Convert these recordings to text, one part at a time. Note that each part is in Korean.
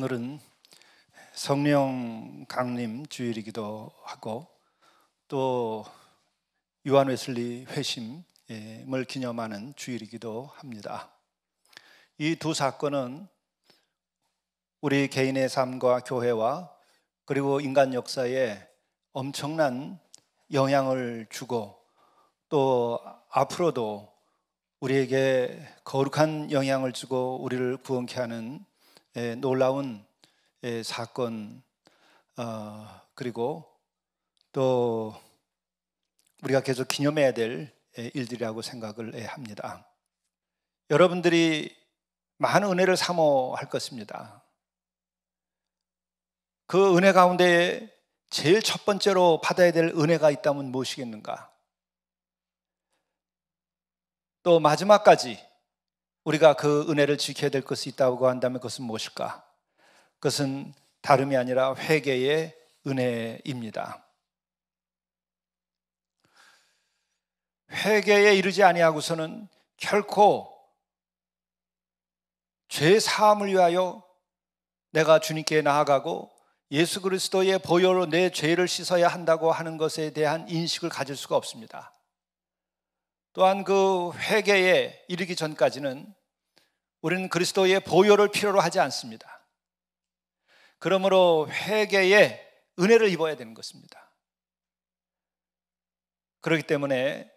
오늘은 성령 강림 주일이기도 하고 또 요한 웨슬리 회심을 기념하는 주일이기도 합니다. 이 두 사건은 우리 개인의 삶과 교회와 그리고 인간 역사에 엄청난 영향을 주고 또 앞으로도 우리에게 거룩한 영향을 주고 우리를 구원케 하는 놀라운 사건, 그리고 또 우리가 계속 기념해야 될 일들이라고 생각을 합니다. 여러분들이 많은 은혜를 사모할 것입니다. 그 은혜 가운데 제일 첫 번째로 받아야 될 은혜가 있다면 무엇이겠는가? 또 마지막까지 우리가 그 은혜를 지켜야 될 것이 있다고 한다면 그것은 무엇일까? 그것은 다름이 아니라 회개의 은혜입니다. 회개에 이르지 아니하고서는 결코 죄 사함을 위하여 내가 주님께 나아가고 예수 그리스도의 보혈로 내 죄를 씻어야 한다고 하는 것에 대한 인식을 가질 수가 없습니다. 또한 그 회개에 이르기 전까지는 우리는 그리스도의 보혈을 필요로 하지 않습니다. 그러므로 회개에 은혜를 입어야 되는 것입니다. 그렇기 때문에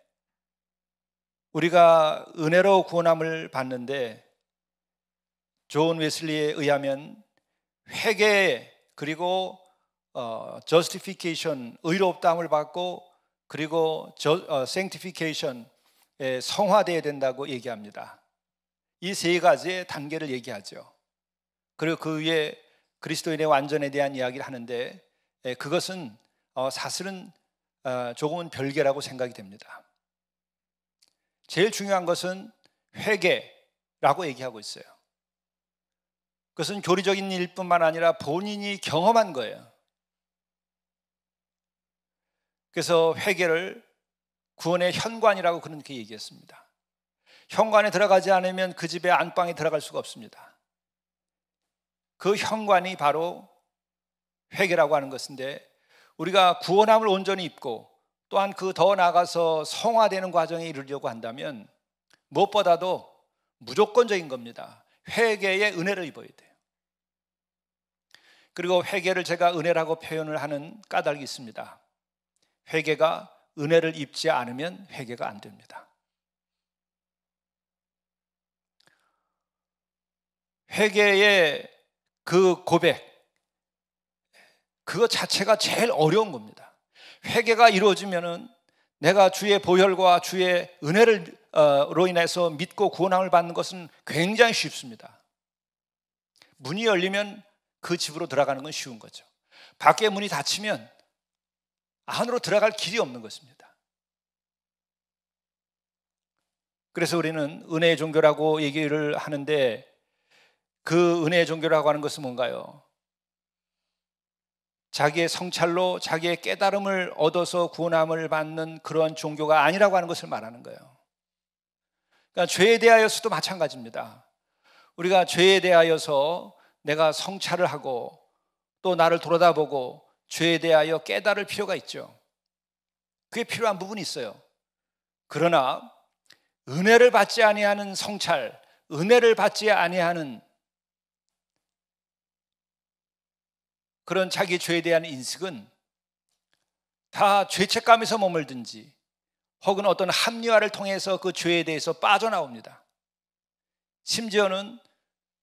우리가 은혜로 구원함을 받는데 존 웨슬리에 의하면 회개 그리고 justification, 의롭다함을 받고 그리고 sanctification, 성화되어야 된다고 얘기합니다. 이 세 가지의 단계를 얘기하죠. 그리고 그 위에 그리스도인의 완전에 대한 이야기를 하는데 그것은 사실은 조금은 별개라고 생각이 됩니다. 제일 중요한 것은 회개라고 얘기하고 있어요. 그것은 교리적인 일뿐만 아니라 본인이 경험한 거예요. 그래서 회개를 구원의 현관이라고 그렇게 얘기했습니다. 현관에 들어가지 않으면 그 집의 안방에 들어갈 수가 없습니다. 그 현관이 바로 회개라고 하는 것인데 우리가 구원함을 온전히 입고 또한 그 더 나아가서 성화되는 과정에 이르려고 한다면 무엇보다도 무조건적인 겁니다. 회개의 은혜를 입어야 돼요. 그리고 회개를 제가 은혜라고 표현을 하는 까닭이 있습니다. 회개가 은혜를 입지 않으면 회개가 안 됩니다. 회개의 그 고백, 그것 자체가 제일 어려운 겁니다. 회개가 이루어지면은 내가 주의 보혈과 주의 은혜로 인해서 믿고 구원함을 받는 것은 굉장히 쉽습니다. 문이 열리면 그 집으로 들어가는 건 쉬운 거죠. 밖에 문이 닫히면 안으로 들어갈 길이 없는 것입니다. 그래서 우리는 은혜의 종교라고 얘기를 하는데 그 은혜의 종교라고 하는 것은 뭔가요? 자기의 성찰로 자기의 깨달음을 얻어서 구원함을 받는 그러한 종교가 아니라고 하는 것을 말하는 거예요. 그러니까 죄에 대하여서도 마찬가지입니다. 우리가 죄에 대하여서 내가 성찰을 하고 또 나를 돌아다보고 죄에 대하여 깨달을 필요가 있죠. 그게 필요한 부분이 있어요. 그러나 은혜를 받지 아니하는 성찰, 은혜를 받지 아니하는 그런 자기 죄에 대한 인식은 다 죄책감에서 머물든지 혹은 어떤 합리화를 통해서 그 죄에 대해서 빠져나옵니다. 심지어는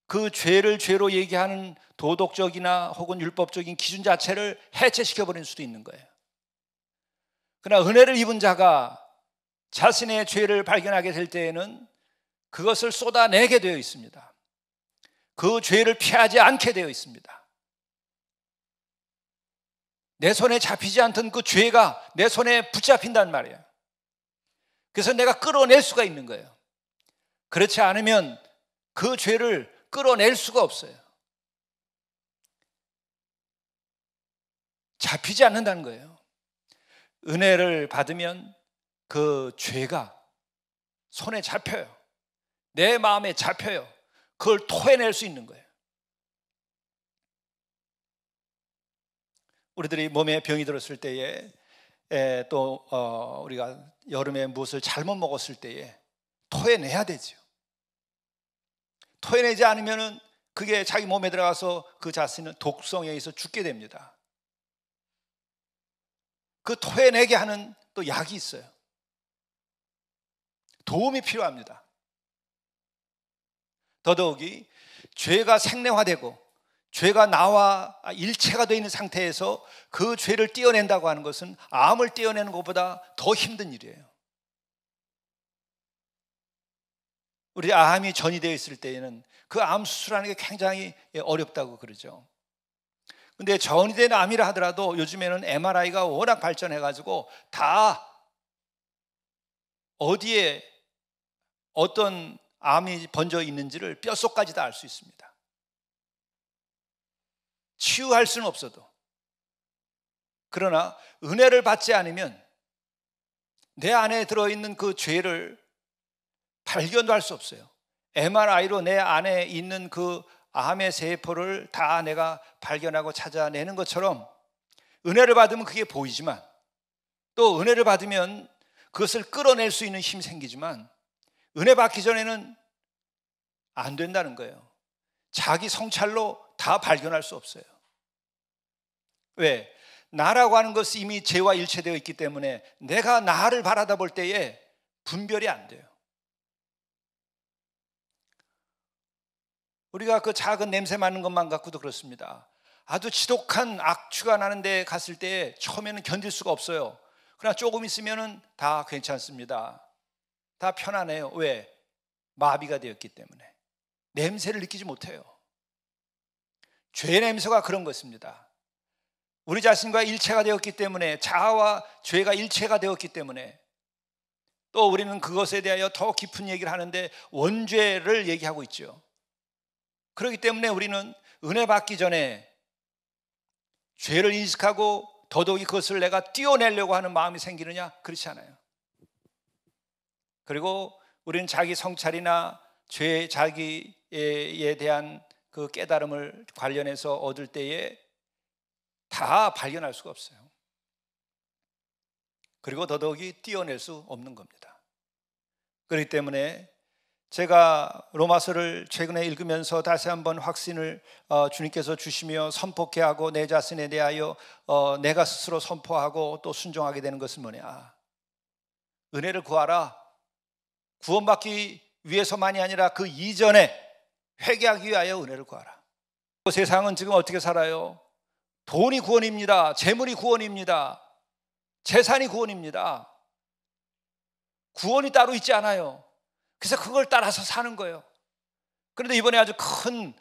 그 죄를 죄로 얘기하는 도덕적이나 혹은 율법적인 기준 자체를 해체시켜버릴 수도 있는 거예요. 그러나 은혜를 입은 자가 자신의 죄를 발견하게 될 때에는 그것을 쏟아내게 되어 있습니다. 그 죄를 피하지 않게 되어 있습니다. 내 손에 잡히지 않던 그 죄가 내 손에 붙잡힌단 말이에요. 그래서 내가 끌어낼 수가 있는 거예요. 그렇지 않으면 그 죄를 끌어낼 수가 없어요. 잡히지 않는다는 거예요. 은혜를 받으면 그 죄가 손에 잡혀요. 내 마음에 잡혀요. 그걸 토해낼 수 있는 거예요. 우리들이 몸에 병이 들었을 때에 또 우리가 여름에 무엇을 잘못 먹었을 때에 토해내야 되죠. 토해내지 않으면은 그게 자기 몸에 들어가서 그 자신은 독성에 의해서 죽게 됩니다. 그 토해내게 하는 또 약이 있어요. 도움이 필요합니다. 더더욱이 죄가 생내화되고 죄가 나와 일체가 되어 있는 상태에서 그 죄를 떼어낸다고 하는 것은 암을 떼어내는 것보다 더 힘든 일이에요. 우리 암이 전이되어 있을 때에는 그 암 수술하는 게 굉장히 어렵다고 그러죠. 근데 전이된 암이라 하더라도 요즘에는 MRI가 워낙 발전해가지고 다 어디에 어떤 암이 번져 있는지를 뼛속까지 다 알 수 있습니다. 치유할 수는 없어도. 그러나 은혜를 받지 않으면 내 안에 들어있는 그 죄를 발견도 할 수 없어요. MRI로 내 안에 있는 그 암의 세포를 다 내가 발견하고 찾아내는 것처럼 은혜를 받으면 그게 보이지만, 또 은혜를 받으면 그것을 끌어낼 수 있는 힘이 생기지만, 은혜 받기 전에는 안 된다는 거예요. 자기 성찰로 다 발견할 수 없어요. 왜? 나라고 하는 것이 이미 죄와 일체되어 있기 때문에 내가 나를 바라다 볼 때에 분별이 안 돼요. 우리가 그 작은 냄새 맡는 것만 갖고도 그렇습니다. 아주 지독한 악취가 나는 데 갔을 때 처음에는 견딜 수가 없어요. 그러나 조금 있으면 다 괜찮습니다. 다 편안해요. 왜? 마비가 되었기 때문에 냄새를 느끼지 못해요. 죄의 냄새가 그런 것입니다. 우리 자신과 일체가 되었기 때문에, 자아와 죄가 일체가 되었기 때문에, 또 우리는 그것에 대하여 더 깊은 얘기를 하는데 원죄를 얘기하고 있죠. 그렇기 때문에 우리는 은혜 받기 전에 죄를 인식하고 더더욱이 그것을 내가 띄워내려고 하는 마음이 생기느냐? 그렇지 않아요. 그리고 우리는 자기 성찰이나 죄, 자기에 대한 그 깨달음을 관련해서 얻을 때에 다 발견할 수가 없어요. 그리고 더더욱이 띄워낼 수 없는 겁니다. 그렇기 때문에 제가 로마서를 최근에 읽으면서 다시 한번 확신을 주님께서 주시며 선포케 하고 내 자신에 대하여 내가 스스로 선포하고 또 순종하게 되는 것은 뭐냐? 은혜를 구하라. 구원받기 위해서만이 아니라 그 이전에 회개하기 위하여 은혜를 구하라. 세상은 지금 어떻게 살아요? 돈이 구원입니다. 재물이 구원입니다. 재산이 구원입니다. 구원이 따로 있지 않아요. 그래서 그걸 따라서 사는 거예요. 그런데 이번에 아주 큰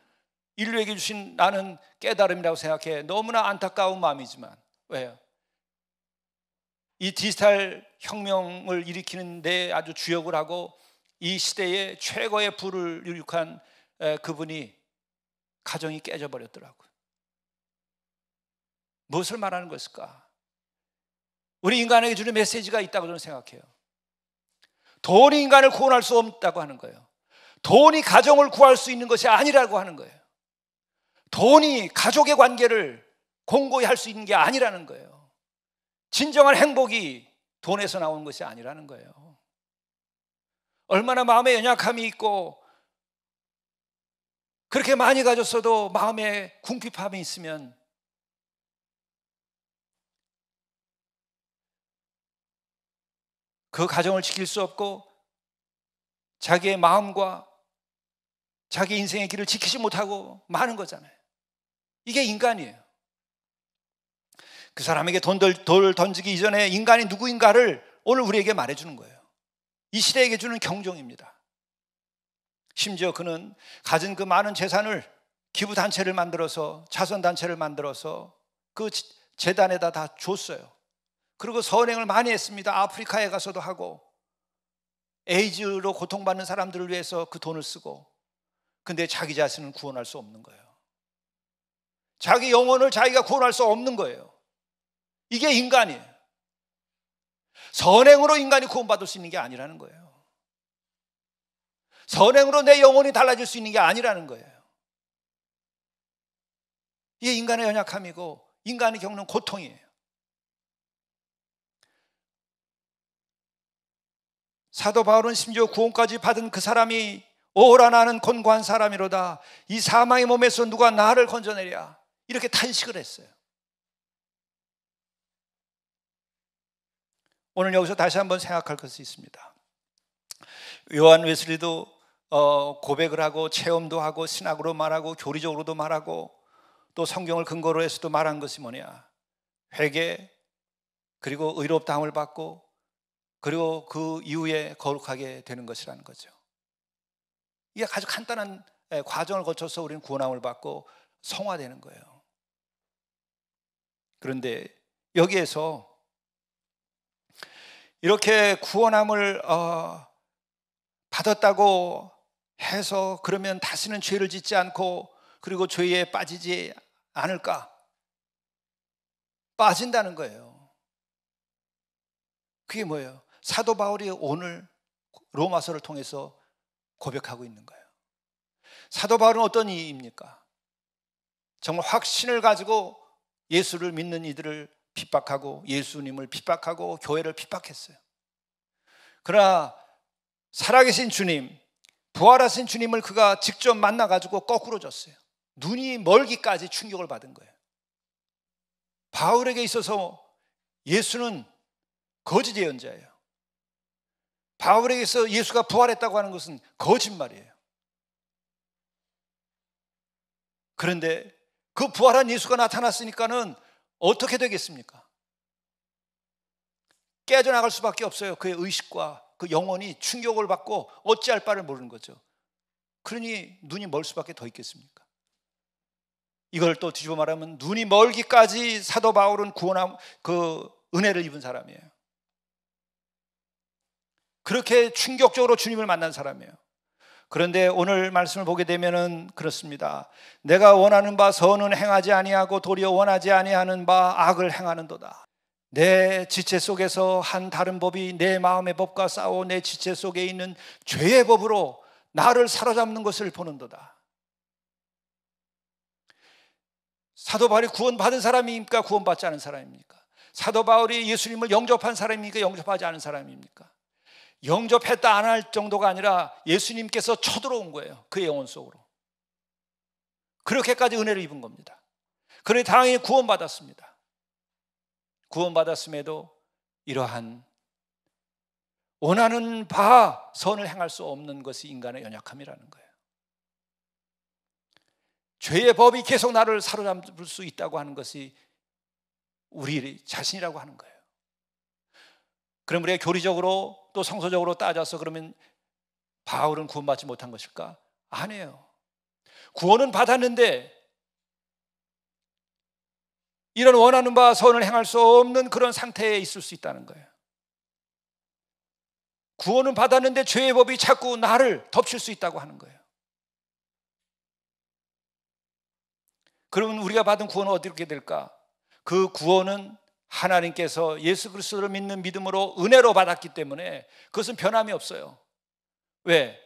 인류에게 주신 나는 깨달음이라고 생각해. 너무나 안타까운 마음이지만, 왜요? 이 디지털 혁명을 일으키는 데 아주 주역을 하고 이 시대의 최고의 부를 이룩한 그분이 가정이 깨져버렸더라고요. 무엇을 말하는 것일까? 우리 인간에게 주는 메시지가 있다고 저는 생각해요. 돈이 인간을 구원할 수 없다고 하는 거예요. 돈이 가정을 구할 수 있는 것이 아니라고 하는 거예요. 돈이 가족의 관계를 공고히 할 수 있는 게 아니라는 거예요. 진정한 행복이 돈에서 나오는 것이 아니라는 거예요. 얼마나 마음에 연약함이 있고 그렇게 많이 가졌어도 마음에 궁핍함이 있으면 그 가정을 지킬 수 없고 자기의 마음과 자기 인생의 길을 지키지 못하고 마는 거잖아요. 이게 인간이에요. 그 사람에게 돌 던지기 이전에 인간이 누구인가를 오늘 우리에게 말해주는 거예요. 이 시대에게 주는 경종입니다. 심지어 그는 가진 그 많은 재산을 기부단체를 만들어서, 자선단체를 만들어서 그 재단에다 다 줬어요. 그리고 선행을 많이 했습니다. 아프리카에 가서도 하고 에이즈로 고통받는 사람들을 위해서 그 돈을 쓰고. 근데 자기 자신은 구원할 수 없는 거예요. 자기 영혼을 자기가 구원할 수 없는 거예요. 이게 인간이에요. 선행으로 인간이 구원받을 수 있는 게 아니라는 거예요. 선행으로 내 영혼이 달라질 수 있는 게 아니라는 거예요. 이게 인간의 연약함이고 인간이 겪는 고통이에요. 사도 바울은 심지어 구원까지 받은 그 사람이 오라 나는 곤고한 사람이로다. 이 사망의 몸에서 누가 나를 건져내랴. 이렇게 탄식을 했어요. 오늘 여기서 다시 한번 생각할 것이 있습니다. 요한 웨슬리도 고백을 하고 체험도 하고 신학으로 말하고 교리적으로도 말하고 또 성경을 근거로 해서도 말한 것이 뭐냐? 회개, 그리고 의롭다함을 받고 그리고 그 이후에 거룩하게 되는 것이라는 거죠. 이게 아주 간단한 과정을 거쳐서 우리는 구원함을 받고 성화되는 거예요. 그런데 여기에서 이렇게 구원함을 받았다고 해서 그러면 다시는 죄를 짓지 않고 그리고 죄에 빠지지 않을까? 빠진다는 거예요. 그게 뭐예요? 사도 바울이 오늘 로마서를 통해서 고백하고 있는 거예요. 사도 바울은 어떤 이입니까? 정말 확신을 가지고 예수를 믿는 이들을 핍박하고 예수님을 핍박하고 교회를 핍박했어요. 그러나 살아계신 주님, 부활하신 주님을 그가 직접 만나가지고 거꾸로 졌어요. 눈이 멀기까지 충격을 받은 거예요. 바울에게 있어서 예수는 거짓 예언자예요. 바울에게서 예수가 부활했다고 하는 것은 거짓말이에요. 그런데 그 부활한 예수가 나타났으니까는 어떻게 되겠습니까? 깨져나갈 수밖에 없어요. 그의 의식과 그 영혼이 충격을 받고 어찌할 바를 모르는 거죠. 그러니 눈이 멀 수밖에 더 있겠습니까? 이걸 또 뒤집어 말하면 눈이 멀기까지 사도 바울은 구원함, 그 은혜를 입은 사람이에요. 그렇게 충격적으로 주님을 만난 사람이에요. 그런데 오늘 말씀을 보게 되면은 그렇습니다. 내가 원하는 바 선은 행하지 아니하고 도리어 원하지 아니하는 바 악을 행하는도다. 내 지체 속에서 한 다른 법이 내 마음의 법과 싸워 내 지체 속에 있는 죄의 법으로 나를 사로잡는 것을 보는도다. 사도 바울이 구원받은 사람입니까? 구원받지 않은 사람입니까? 사도 바울이 예수님을 영접한 사람입니까? 영접하지 않은 사람입니까? 영접했다 안 할 정도가 아니라 예수님께서 쳐들어온 거예요. 그의 영혼 속으로. 그렇게까지 은혜를 입은 겁니다. 그래 당연히 구원받았습니다. 구원받았음에도 이러한 원하는 바 선을 행할 수 없는 것이 인간의 연약함이라는 거예요. 죄의 법이 계속 나를 사로잡을 수 있다고 하는 것이 우리 자신이라고 하는 거예요. 그럼 우리가 교리적으로 또 성서적으로 따져서 그러면 바울은 구원받지 못한 것일까? 아니에요. 구원은 받았는데 이런 원하는 바 선을 행할 수 없는 그런 상태에 있을 수 있다는 거예요. 구원은 받았는데 죄의 법이 자꾸 나를 덮칠 수 있다고 하는 거예요. 그러면 우리가 받은 구원은 어떻게 될까? 그 구원은 하나님께서 예수 그리스도를 믿는 믿음으로 은혜로 받았기 때문에 그것은 변함이 없어요. 왜?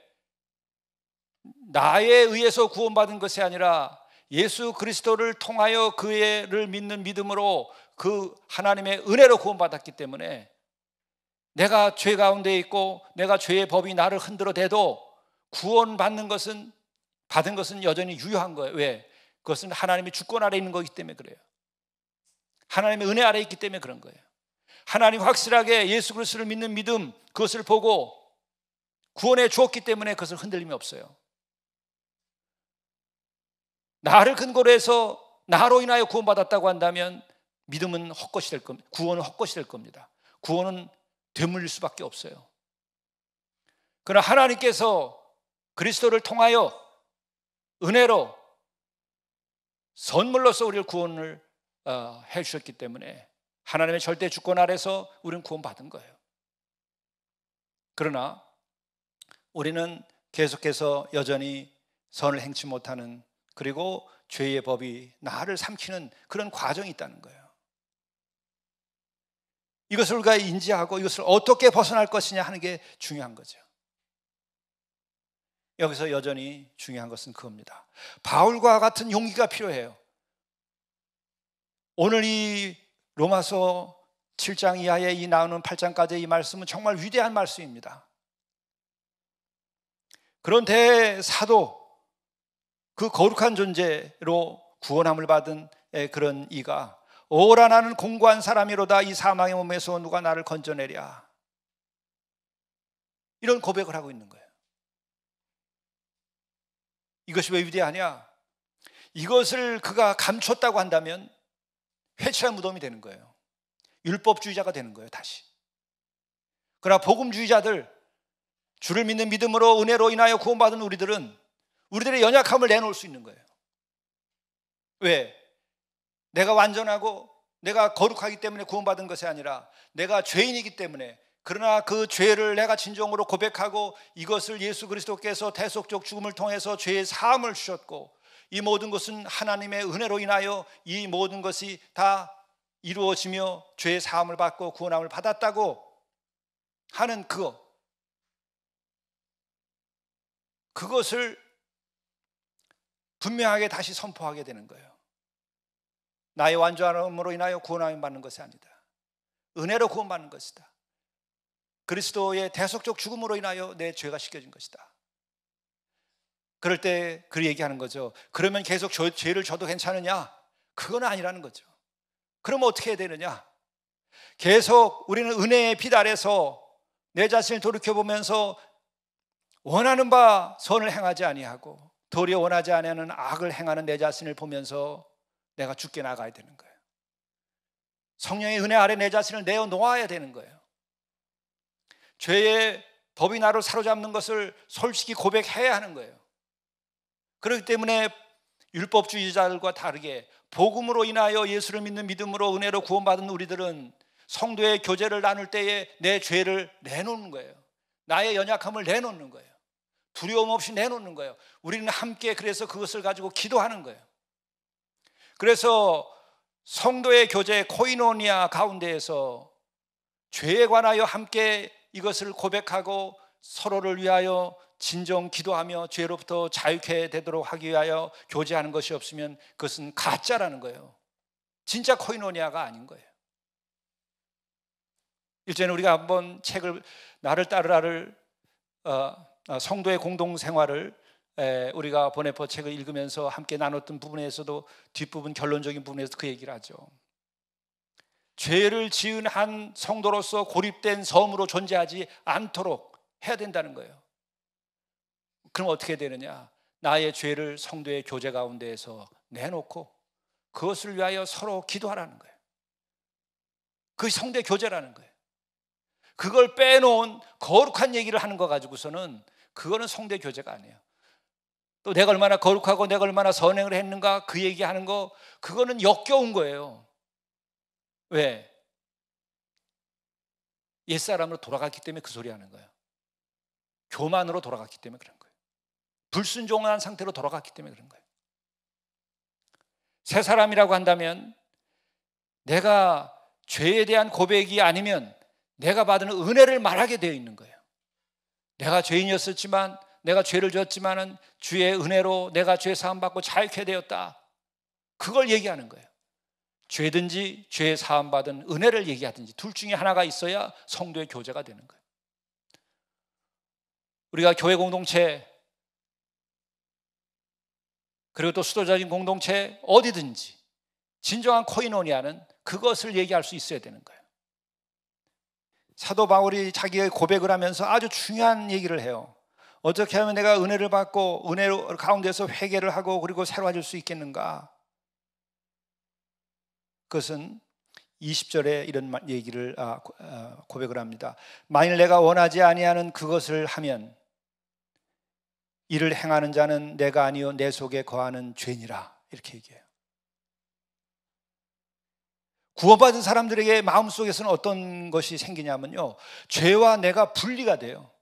나에 의해서 구원받은 것이 아니라 예수 그리스도를 통하여 그를 믿는 믿음으로 그 하나님의 은혜로 구원받았기 때문에 내가 죄 가운데 있고 내가 죄의 법이 나를 흔들어 대도 구원받는 것은 받은 것은 여전히 유효한 거예요. 왜? 그것은 하나님의 주권 아래 있는 거기 때문에 그래요. 하나님의 은혜 아래 있기 때문에 그런 거예요. 하나님 확실하게 예수 그리스도를 믿는 믿음 그것을 보고 구원해 주었기 때문에 그것을 흔들림이 없어요. 나를 근거로 해서 나로 인하여 구원받았다고 한다면 믿음은 헛것이 될 겁니다. 구원은 헛것이 될 겁니다. 구원은 되물릴 수밖에 없어요. 그러나 하나님께서 그리스도를 통하여 은혜로 선물로서 우리를 구원을 해 주셨기 때문에 하나님의 절대 주권 아래서 우리는 구원받은 거예요. 그러나 우리는 계속해서 여전히 선을 행치 못하는 그리고 죄의 법이 나를 삼키는 그런 과정이 있다는 거예요. 이것을 우리가 인지하고 이것을 어떻게 벗어날 것이냐 하는 게 중요한 거죠. 여기서 여전히 중요한 것은 그겁니다. 바울과 같은 용기가 필요해요. 오늘 이 로마서 7장 이하에 이 나오는 8장까지의 이 말씀은 정말 위대한 말씀입니다. 그런데 사도, 그 거룩한 존재로 구원함을 받은 그런 이가 오라 나는 공고한 사람이로다 이 사망의 몸에서 누가 나를 건져내랴, 이런 고백을 하고 있는 거예요. 이것이 왜 위대하냐? 이것을 그가 감췄다고 한다면 회칠한 무덤이 되는 거예요. 율법주의자가 되는 거예요, 다시. 그러나 복음주의자들, 주를 믿는 믿음으로 은혜로 인하여 구원받은 우리들은 우리들의 연약함을 내놓을 수 있는 거예요. 왜? 내가 완전하고 내가 거룩하기 때문에 구원받은 것이 아니라 내가 죄인이기 때문에, 그러나 그 죄를 내가 진정으로 고백하고 이것을 예수 그리스도께서 대속적 죽음을 통해서 죄의 사함을 주셨고, 이 모든 것은 하나님의 은혜로 인하여 이 모든 것이 다 이루어지며 죄의 사함을 받고 구원함을 받았다고 하는 그것을 분명하게 다시 선포하게 되는 거예요. 나의 완전함으로 인하여 구원함을 받는 것이 아니다. 은혜로 구원받는 것이다. 그리스도의 대속적 죽음으로 인하여 내 죄가 씻겨진 것이다. 그럴 때 그 얘기하는 거죠. 그러면 계속 죄를 져도 괜찮으냐? 그건 아니라는 거죠. 그럼 어떻게 해야 되느냐? 계속 우리는 은혜의 빛 아래서 내 자신을 돌이켜보면서 원하는 바 선을 행하지 아니하고 도리어 원하지 아니하는 악을 행하는 내 자신을 보면서 내가 죽게 나가야 되는 거예요. 성령의 은혜 아래 내 자신을 내어놓아야 되는 거예요. 죄의 법이 나를 사로잡는 것을 솔직히 고백해야 하는 거예요. 그렇기 때문에 율법주의자들과 다르게 복음으로 인하여 예수를 믿는 믿음으로 은혜로 구원받은 우리들은 성도의 교제를 나눌 때에 내 죄를 내놓는 거예요. 나의 연약함을 내놓는 거예요. 두려움 없이 내놓는 거예요. 우리는 함께 그래서 그것을 가지고 기도하는 거예요. 그래서 성도의 교제 코이노니아 가운데에서 죄에 관하여 함께 이것을 고백하고 서로를 위하여 진정 기도하며 죄로부터 자유케 되도록 하기 위하여 교제하는 것이 없으면 그것은 가짜라는 거예요. 진짜 코이노니아가 아닌 거예요. 일전에 우리가 한번 책을 나를 따르라를 성도의 공동생활을 우리가 보네포 책을 읽으면서 함께 나눴던 부분에서도 뒷부분 결론적인 부분에서 그 얘기를 하죠. 죄를 지은 한 성도로서 고립된 섬으로 존재하지 않도록 해야 된다는 거예요. 그럼 어떻게 되느냐? 나의 죄를 성도의 교제 가운데에서 내놓고 그것을 위하여 서로 기도하라는 거예요. 그것이 성도의 교제라는 거예요. 그걸 빼놓은 거룩한 얘기를 하는 거 가지고서는 그거는 성도의 교제가 아니에요. 또 내가 얼마나 거룩하고 내가 얼마나 선행을 했는가 그 얘기하는 거, 그거는 역겨운 거예요. 왜? 옛사람으로 돌아갔기 때문에 그 소리 하는 거예요. 교만으로 돌아갔기 때문에 그런 거예요. 불순종한 상태로 돌아갔기 때문에 그런 거예요. 새 사람이라고 한다면 내가 죄에 대한 고백이 아니면 내가 받은 은혜를 말하게 되어 있는 거예요. 내가 죄인이었었지만, 내가 죄를 지었지만은 주의 은혜로 내가 죄 사함 받고 자유케 되었다. 그걸 얘기하는 거예요. 죄든지 죄 사함 받은 은혜를 얘기하든지 둘 중에 하나가 있어야 성도의 교제가 되는 거예요. 우리가 교회 공동체, 그리고 또 수도적인 공동체 어디든지 진정한 코이노니아는 그것을 얘기할 수 있어야 되는 거예요. 사도 바울이 자기의 고백을 하면서 아주 중요한 얘기를 해요. 어떻게 하면 내가 은혜를 받고 은혜 가운데서 회개를 하고 그리고 새로워질 수 있겠는가? 그것은 20절에 이런 얘기를 고백을 합니다. 만일 내가 원하지 아니하는 그것을 하면 이를 행하는 자는 내가 아니요 내 속에 거하는 죄니라, 이렇게 얘기해요. 구원받은 사람들에게 마음속에서는 어떤 것이 생기냐면요, 죄와 내가 분리가 돼요.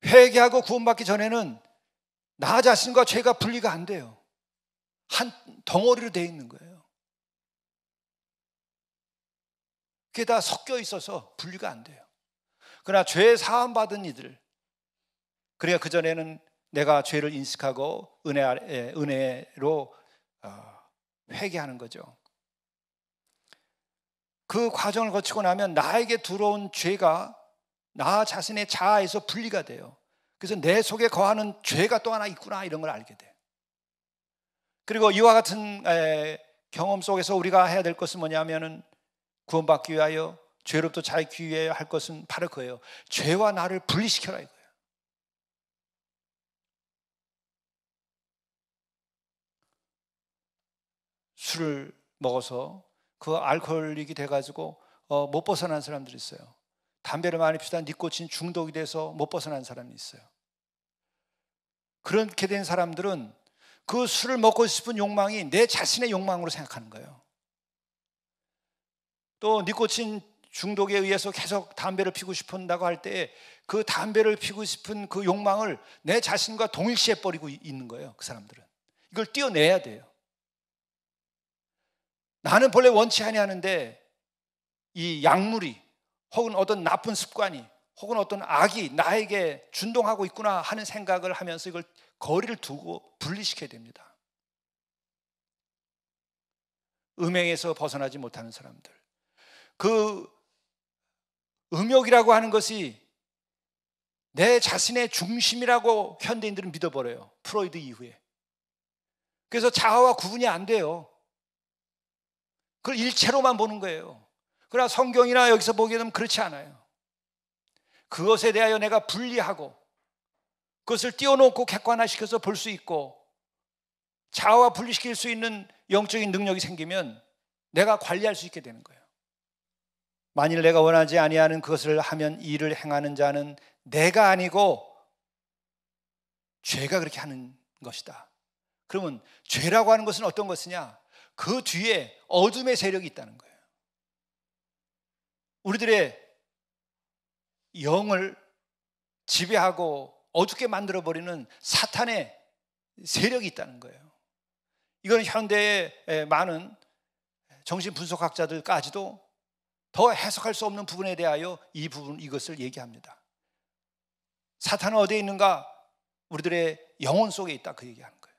회개하고 구원받기 전에는 나 자신과 죄가 분리가 안 돼요. 한 덩어리로 되어 있는 거예요. 그게 다 섞여 있어서 분리가 안 돼요. 그러나 죄 사함 받은 이들, 그러니까 그전에는 내가 죄를 인식하고 은혜로 회개하는 거죠. 그 과정을 거치고 나면 나에게 들어온 죄가 나 자신의 자아에서 분리가 돼요. 그래서 내 속에 거하는 죄가 또 하나 있구나, 이런 걸 알게 돼요. 그리고 이와 같은 경험 속에서 우리가 해야 될 것은 뭐냐면은, 구원받기 위하여, 죄로부터 자유하기 위하여 할 것은 바로 그예요. 죄와 나를 분리시켜라, 이거예요. 술을 먹어서 그 알코올릭이 돼가지고 못 벗어난 사람들이 있어요. 담배를 많이 피우다 니코틴 중독이 돼서 못 벗어난 사람이 있어요. 그렇게 된 사람들은 그 술을 먹고 싶은 욕망이 내 자신의 욕망으로 생각하는 거예요. 또 니코틴 중독에 의해서 계속 담배를 피우고 싶은다고 할 때 그 담배를 피우고 싶은 그 욕망을 내 자신과 동일시해 버리고 있는 거예요. 그 사람들은 이걸 떼어내야 돼요. 나는 본래 원치 아니하는데 이 약물이 혹은 어떤 나쁜 습관이 혹은 어떤 악이 나에게 준동하고 있구나 하는 생각을 하면서 이걸 거리를 두고 분리시켜야 됩니다. 음행에서 벗어나지 못하는 사람들, 그 음욕이라고 하는 것이 내 자신의 중심이라고 현대인들은 믿어버려요. 프로이드 이후에. 그래서 자아와 구분이 안 돼요. 그걸 일체로만 보는 거예요. 그러나 성경이나 여기서 보게 되면 그렇지 않아요. 그것에 대하여 내가 분리하고 그것을 띄워놓고 객관화시켜서 볼 수 있고 자아와 분리시킬 수 있는 영적인 능력이 생기면 내가 관리할 수 있게 되는 거예요. 만일 내가 원하지 아니하는 그것을 하면 이 일을 행하는 자는 내가 아니고 죄가 그렇게 하는 것이다. 그러면 죄라고 하는 것은 어떤 것이냐? 그 뒤에 어둠의 세력이 있다는 거예요. 우리들의 영을 지배하고 어둡게 만들어버리는 사탄의 세력이 있다는 거예요. 이건 현대의 많은 정신분석학자들까지도 더 해석할 수 없는 부분에 대하여 이것을 얘기합니다. 사탄은 어디에 있는가? 우리들의 영혼 속에 있다, 그 얘기하는 거예요.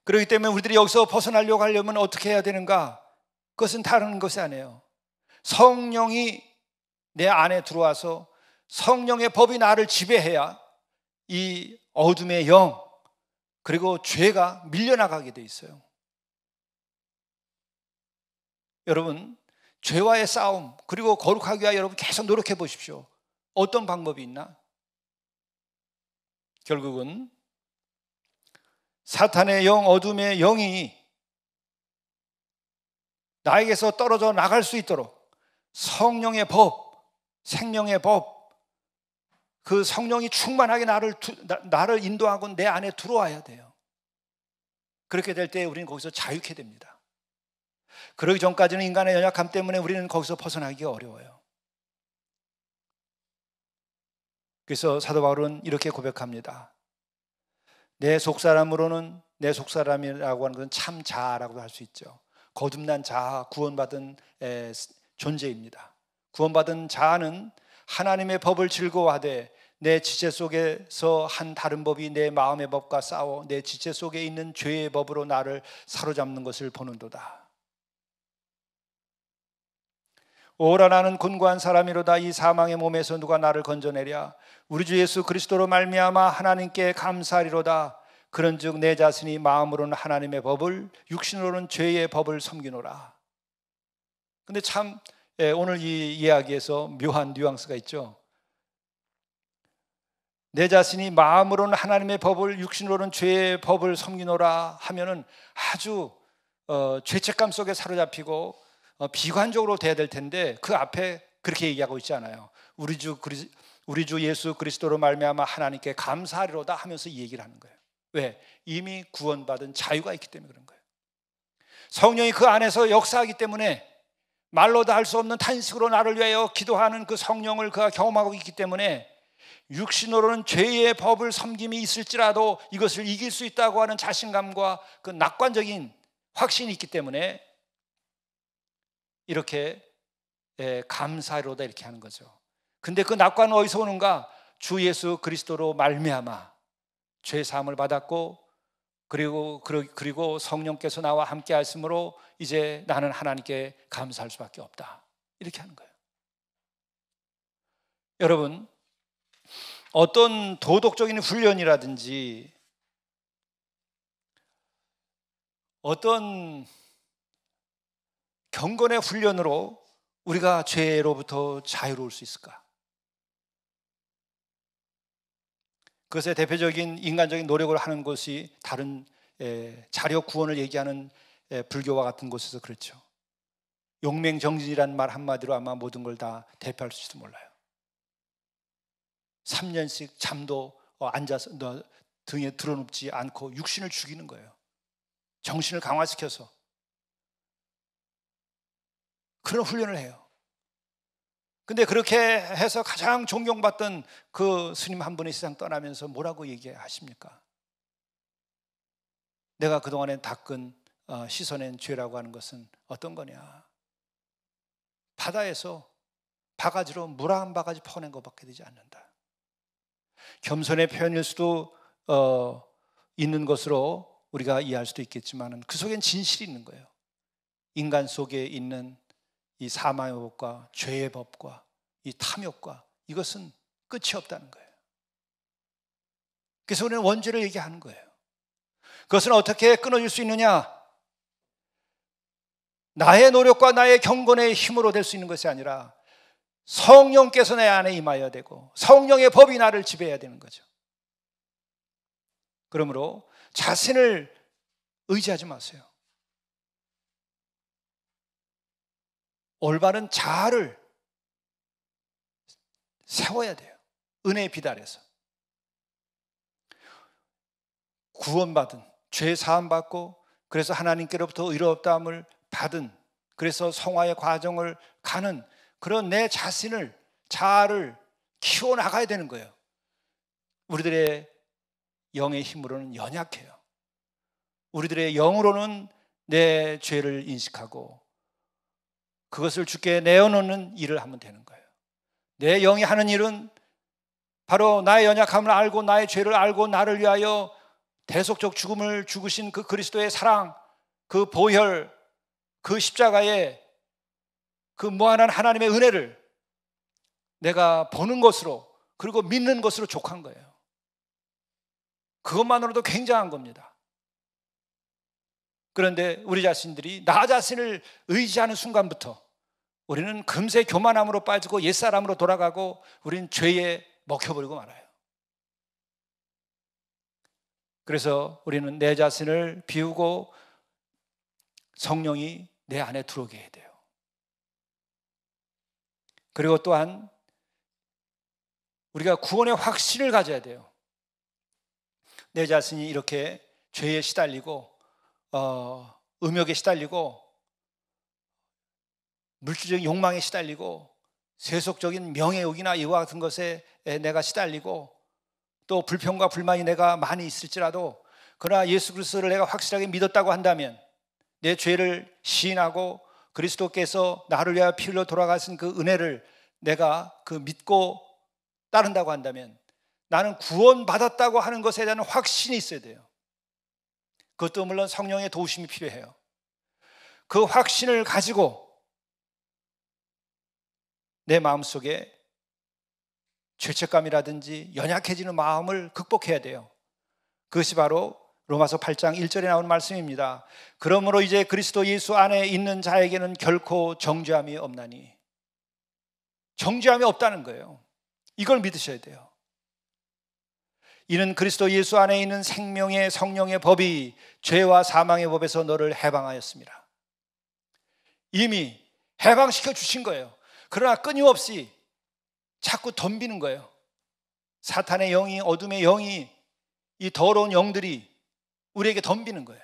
그렇기 때문에 우리들이 여기서 벗어나려고 하려면 어떻게 해야 되는가? 그것은 다른 것이 아니에요. 성령이 내 안에 들어와서 성령의 법이 나를 지배해야 이 어둠의 영 그리고 죄가 밀려나가게 돼 있어요. 여러분, 죄와의 싸움 그리고 거룩하기 위하여 여러분 계속 노력해 보십시오. 어떤 방법이 있나? 결국은 사탄의 영, 어둠의 영이 나에게서 떨어져 나갈 수 있도록 성령의 법, 생명의 법, 그 성령이 충만하게 나를 인도하고 내 안에 들어와야 돼요. 그렇게 될 때 우리는 거기서 자유케 됩니다. 그러기 전까지는 인간의 연약함 때문에 우리는 거기서 벗어나기가 어려워요. 그래서 사도 바울은 이렇게 고백합니다. 내 속사람으로는, 내 속사람이라고 하는 것은 참 자아라고도 할 수 있죠. 거듭난 자아, 구원받은 존재입니다. 구원받은 자아는 하나님의 법을 즐거워하되 내 지체 속에서 한 다른 법이 내 마음의 법과 싸워 내 지체 속에 있는 죄의 법으로 나를 사로잡는 것을 보는도다. 오라 나는 곤고한 사람이로다. 이 사망의 몸에서 누가 나를 건져내랴. 우리 주 예수 그리스도로 말미암아 하나님께 감사하리로다. 그런즉 내 자신이 마음으로는 하나님의 법을, 육신으로는 죄의 법을 섬기노라. 근데 참 오늘 이 이야기에서 묘한 뉘앙스가 있죠. 내 자신이 마음으로는 하나님의 법을, 육신으로는 죄의 법을 섬기노라 하면은 아주 죄책감 속에 사로잡히고 비관적으로 돼야 될 텐데 그 앞에 그렇게 얘기하고 있지 않아요. 우리 주 예수 그리스도로 말미암아 하나님께 감사하리로다 하면서 이 얘기를 하는 거예요. 왜? 이미 구원받은 자유가 있기 때문에 그런 거예요. 성령이 그 안에서 역사하기 때문에 말로도 할 수 없는 탄식으로 나를 위하여 기도하는 그 성령을 그가 경험하고 있기 때문에 육신으로는 죄의 법을 섬김이 있을지라도 이것을 이길 수 있다고 하는 자신감과 그 낙관적인 확신이 있기 때문에 이렇게 감사로다 이렇게 하는 거죠. 근데 그 낙관은 어디서 오는가? 주 예수 그리스도로 말미암아 죄 사함을 받았고 그리고 성령께서 나와 함께 하심으로 이제 나는 하나님께 감사할 수밖에 없다. 이렇게 하는 거예요. 여러분, 어떤 도덕적인 훈련이라든지 어떤 경건의 훈련으로 우리가 죄로부터 자유로울 수 있을까? 그것의 대표적인 인간적인 노력을 하는 것이 다른 자력 구원을 얘기하는 불교와 같은 곳에서 그렇죠. 용맹정진이라는 말 한마디로 아마 모든 걸 다 대표할 수도 몰라요. 3년씩 잠도 앉아서 등에 드러눕지 않고 육신을 죽이는 거예요. 정신을 강화시켜서 그런 훈련을 해요. 근데 그렇게 해서 가장 존경받던 그 스님 한 분이 세상 떠나면서 뭐라고 얘기하십니까? 내가 그동안에 닦은 씻어낸 죄라고 하는 것은 어떤 거냐? 바다에서 바가지로 물 한 바가지 퍼낸 것밖에 되지 않는다. 겸손의 표현일 수도 있는 것으로 우리가 이해할 수도 있겠지만 그 속엔 진실이 있는 거예요. 인간 속에 있는 이 사망의 법과 죄의 법과 이 탐욕과 이것은 끝이 없다는 거예요. 그래서 우리는 원죄를 얘기하는 거예요. 그것은 어떻게 끊어질 수 있느냐? 나의 노력과 나의 경건의 힘으로 될 수 있는 것이 아니라 성령께서 내 안에 임하여야 되고 성령의 법이 나를 지배해야 되는 거죠. 그러므로 자신을 의지하지 마세요. 올바른 자아를 세워야 돼요. 은혜의 비달에서 구원받은, 죄 사함받고 그래서 하나님께로부터 의롭다함을 받은, 그래서 성화의 과정을 가는 그런 내 자신을, 자아를 키워나가야 되는 거예요. 우리들의 영의 힘으로는 연약해요. 우리들의 영으로는 내 죄를 인식하고 그것을 주께 내어놓는 일을 하면 되는 거예요. 내 영이 하는 일은 바로 나의 연약함을 알고 나의 죄를 알고 나를 위하여 대속적 죽음을 죽으신 그 그리스도의 사랑, 그 보혈, 그 십자가의 그 무한한 하나님의 은혜를 내가 보는 것으로 그리고 믿는 것으로 족한 거예요. 그것만으로도 굉장한 겁니다. 그런데 우리 자신들이 나 자신을 의지하는 순간부터 우리는 금세 교만함으로 빠지고 옛사람으로 돌아가고 우리는 죄에 먹혀버리고 말아요. 그래서 우리는 내 자신을 비우고 성령이 내 안에 들어오게 해야 돼요. 그리고 또한 우리가 구원의 확신을 가져야 돼요. 내 자신이 이렇게 죄에 시달리고 음욕에 시달리고 물질적인 욕망에 시달리고 세속적인 명예욕이나 이와 같은 것에 내가 시달리고 또 불평과 불만이 내가 많이 있을지라도 그러나 예수 그리스도를 내가 확실하게 믿었다고 한다면 내 죄를 시인하고 그리스도께서 나를 위하여 피 흘려 돌아가신 그 은혜를 내가 그 믿고 따른다고 한다면 나는 구원받았다고 하는 것에 대한 확신이 있어야 돼요. 그것도 물론 성령의 도우심이 필요해요. 그 확신을 가지고 내 마음속에 죄책감이라든지 연약해지는 마음을 극복해야 돼요. 그것이 바로 로마서 8장 1절에 나오는 말씀입니다. 그러므로 이제 그리스도 예수 안에 있는 자에게는 결코 정죄함이 없나니. 정죄함이 없다는 거예요. 이걸 믿으셔야 돼요. 이는 그리스도 예수 안에 있는 생명의 성령의 법이 죄와 사망의 법에서 너를 해방하였습니다. 이미 해방시켜 주신 거예요. 그러나 끊임없이 자꾸 덤비는 거예요. 사탄의 영이, 어둠의 영이, 이 더러운 영들이 우리에게 덤비는 거예요.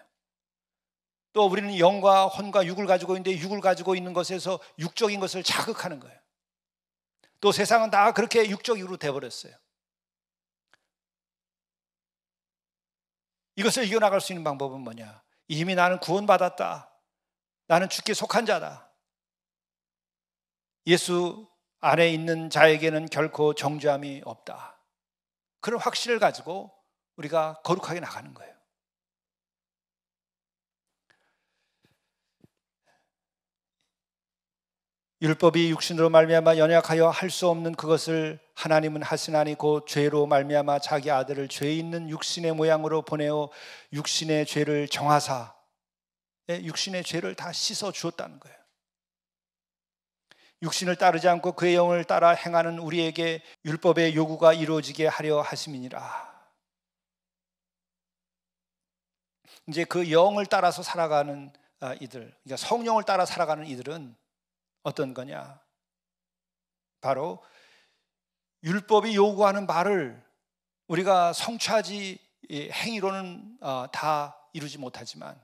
또 우리는 영과 혼과 육을 가지고 있는데 육을 가지고 있는 것에서 육적인 것을 자극하는 거예요. 또 세상은 다 그렇게 육적으로 돼버렸어요. 이것을 이겨나갈 수 있는 방법은 뭐냐? 이미 나는 구원받았다. 나는 주께 속한 자다. 예수 안에 있는 자에게는 결코 정죄함이 없다. 그런 확신을 가지고 우리가 거룩하게 나가는 거예요. 율법이 육신으로 말미암아 연약하여 할 수 없는 그것을 하나님은 하시나니 곧 죄로 말미암아 자기 아들을 죄 있는 육신의 모양으로 보내어 육신의 죄를 정하사, 육신의 죄를 다 씻어 주었다는 거예요. 육신을 따르지 않고 그의 영을 따라 행하는 우리에게 율법의 요구가 이루어지게 하려 하심이니라. 이제 그 영을 따라서 살아가는 이들, 그러니까 성령을 따라 살아가는 이들은 어떤 거냐? 바로 율법이 요구하는 바를 우리가 성취하지, 행위로는 다 이루지 못하지만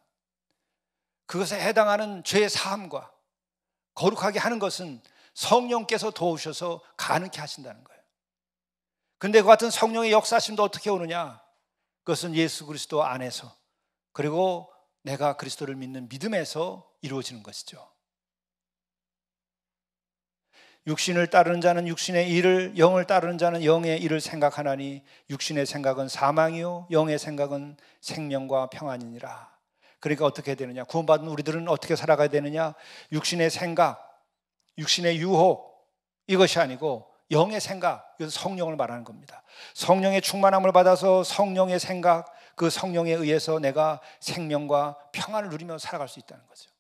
그것에 해당하는 죄 사함과 거룩하게 하는 것은 성령께서 도우셔서 가능케 하신다는 거예요. 근데 그 같은 성령의 역사심도 어떻게 오느냐? 그것은 예수 그리스도 안에서, 그리고 내가 그리스도를 믿는 믿음에서 이루어지는 것이죠. 육신을 따르는 자는 육신의 일을, 영을 따르는 자는 영의 일을 생각하나니 육신의 생각은 사망이요 영의 생각은 생명과 평안이니라. 그러니까 어떻게 되느냐? 구원받은 우리들은 어떻게 살아가야 되느냐? 육신의 생각, 육신의 유혹, 이것이 아니고 영의 생각, 이것은 성령을 말하는 겁니다. 성령의 충만함을 받아서 성령의 생각, 그 성령에 의해서 내가 생명과 평안을 누리며 살아갈 수 있다는 거죠.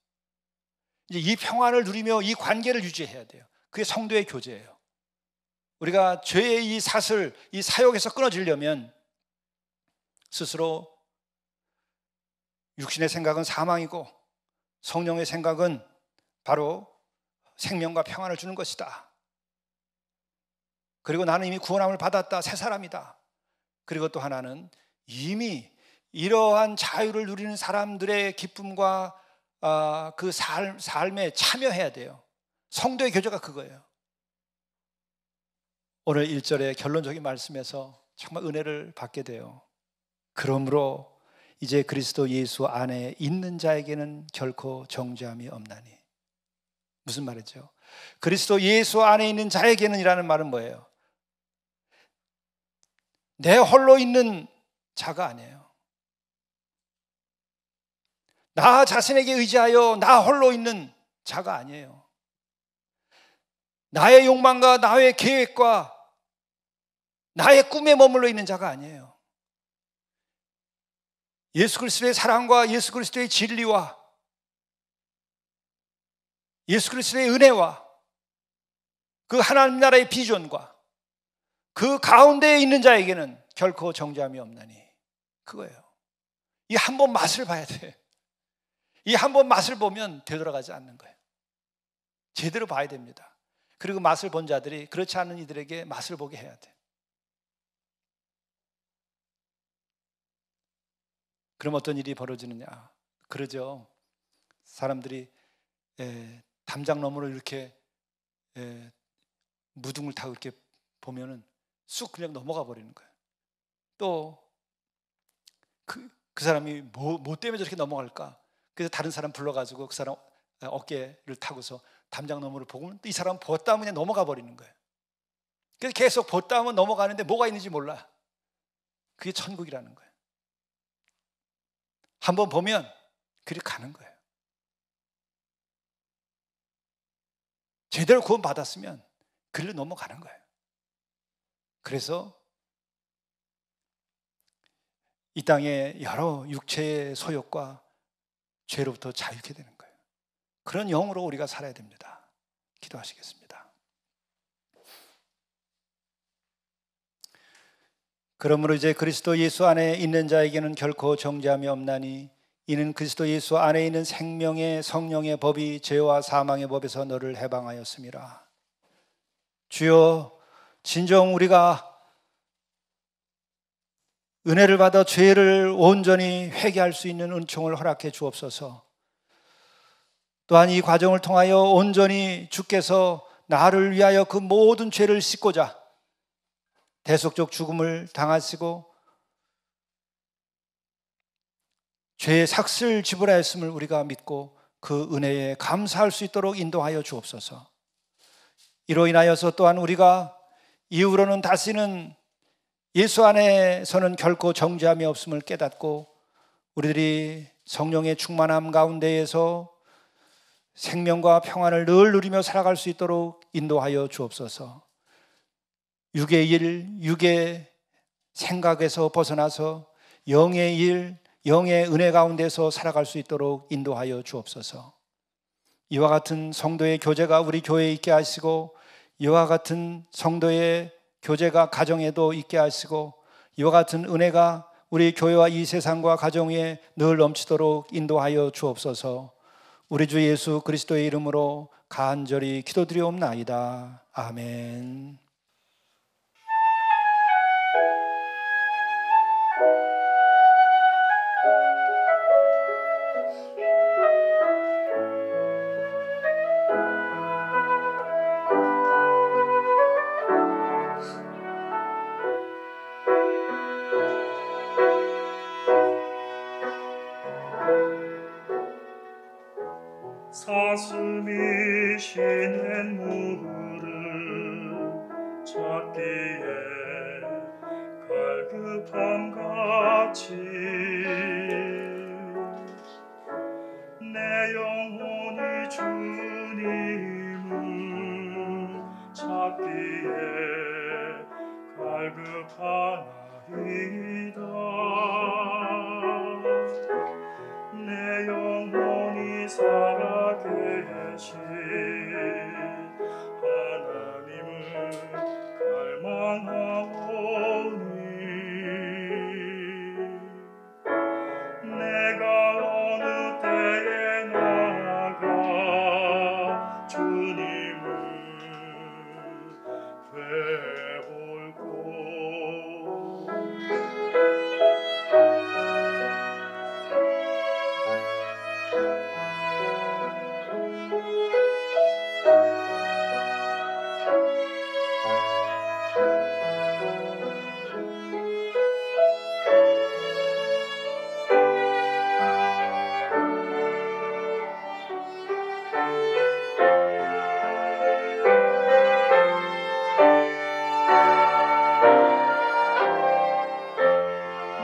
이제 이 평안을 누리며 이 관계를 유지해야 돼요. 그게 성도의 교제예요. 우리가 죄의 이 사슬, 이 사욕에서 끊어지려면 스스로 육신의 생각은 사망이고 성령의 생각은 바로 생명과 평안을 주는 것이다. 그리고 나는 이미 구원함을 받았다, 새 사람이다. 그리고 또 하나는 이미 이러한 자유를 누리는 사람들의 기쁨과 그 삶에 참여해야 돼요. 성도의 교제가 그거예요. 오늘 1절의 결론적인 말씀에서 정말 은혜를 받게 돼요. 그러므로 이제 그리스도 예수 안에 있는 자에게는 결코 정죄함이 없나니. 무슨 말이죠? 그리스도 예수 안에 있는 자에게는 이라는 말은 뭐예요? 내 홀로 있는 자가 아니에요. 나 자신에게 의지하여 나 홀로 있는 자가 아니에요. 나의 욕망과 나의 계획과 나의 꿈에 머물러 있는 자가 아니에요. 예수 그리스도의 사랑과 예수 그리스도의 진리와 예수 그리스도의 은혜와 그 하나님 나라의 비전과 그 가운데에 있는 자에게는 결코 정죄함이 없나니. 그거예요. 이 한 번 맛을 봐야 돼. 이 한 번 맛을 보면 되돌아가지 않는 거예요. 제대로 봐야 됩니다. 그리고 맛을 본 자들이 그렇지 않은 이들에게 맛을 보게 해야 돼. 그럼 어떤 일이 벌어지느냐? 그러죠. 사람들이 담장 너머로 이렇게 무등을 타고 이렇게 보면은 쑥 그냥 넘어가 버리는 거예요. 또 그 사람이 뭐 때문에 저렇게 넘어갈까? 그래서 다른 사람 불러가지고 그 사람 어깨를 타고서 담장 너머를 보고 이 사람 보았다 하면 그냥 넘어가 버리는 거예요. 그래서 계속 보았다 하면 넘어가는데 뭐가 있는지 몰라. 그게 천국이라는 거예요. 한번 보면 그리 가는 거예요. 제대로 구원 받았으면 그리로 넘어가는 거예요. 그래서 이 땅의 여러 육체의 소욕과 죄로부터 자유케 되는 거예요. 그런 영으로 우리가 살아야 됩니다. 기도하시겠습니다. 그러므로 이제 그리스도 예수 안에 있는 자에게는 결코 정죄함이 없나니 이는 그리스도 예수 안에 있는 생명의 성령의 법이 죄와 사망의 법에서 너를 해방하였음이라. 주여, 진정 우리가 은혜를 받아 죄를 온전히 회개할 수 있는 은총을 허락해 주옵소서. 또한 이 과정을 통하여 온전히 주께서 나를 위하여 그 모든 죄를 씻고자 대속적 죽음을 당하시고 죄의 삭슬 지불하였음을 우리가 믿고 그 은혜에 감사할 수 있도록 인도하여 주옵소서. 이로 인하여서 또한 우리가 이후로는 다시는 예수 안에서는 결코 정죄함이 없음을 깨닫고 우리들이 성령의 충만함 가운데에서 생명과 평안을 늘 누리며 살아갈 수 있도록 인도하여 주옵소서. 육의 일, 육의 생각에서 벗어나서 영의 일, 영의 은혜 가운데서 살아갈 수 있도록 인도하여 주옵소서. 이와 같은 성도의 교제가 우리 교회에 있게 하시고, 이와 같은 성도의 교제가 가정에도 있게 하시고, 이와 같은 은혜가 우리 교회와 이 세상과 가정에 늘 넘치도록 인도하여 주옵소서. 우리 주 예수 그리스도의 이름으로 간절히 기도드리옵나이다. 아멘. 사슴이 쉬는 무를 찾기에 갈급함같이 내 영혼이 주님을 찾기에 갈급하나이다. 내 영혼이 살아계신 하나님을 갈망하오니 내가 어느 때에 나아가 주님을 배울고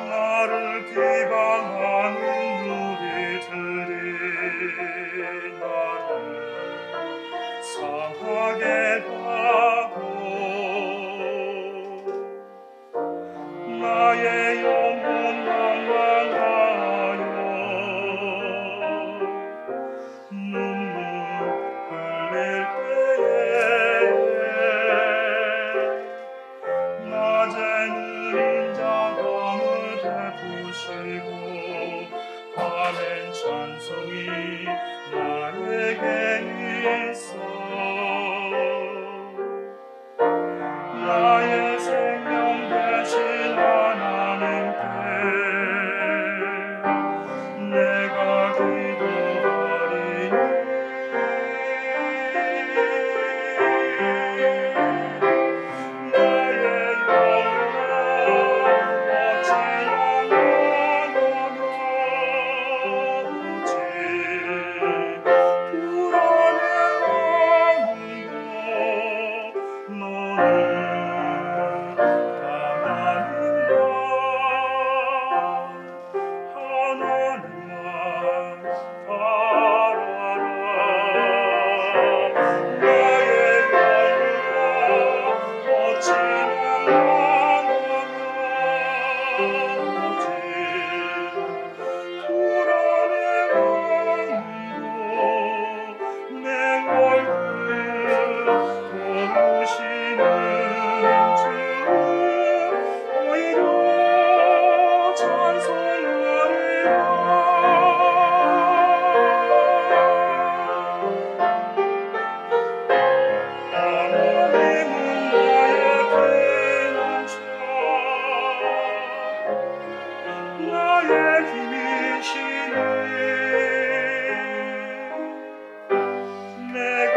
나를 비방하는 무리들이 나를 상하게 하고 나의 영혼 낭망하여 눈물 흘릴 때에 낮에는 인자감을 베푸시고 밤엔 찬송이 나에게 있어 나의 생명 되신 하나님께 내가 기도하리니 나의 영혼아 어찌 불안해하는고 힘이시네 내가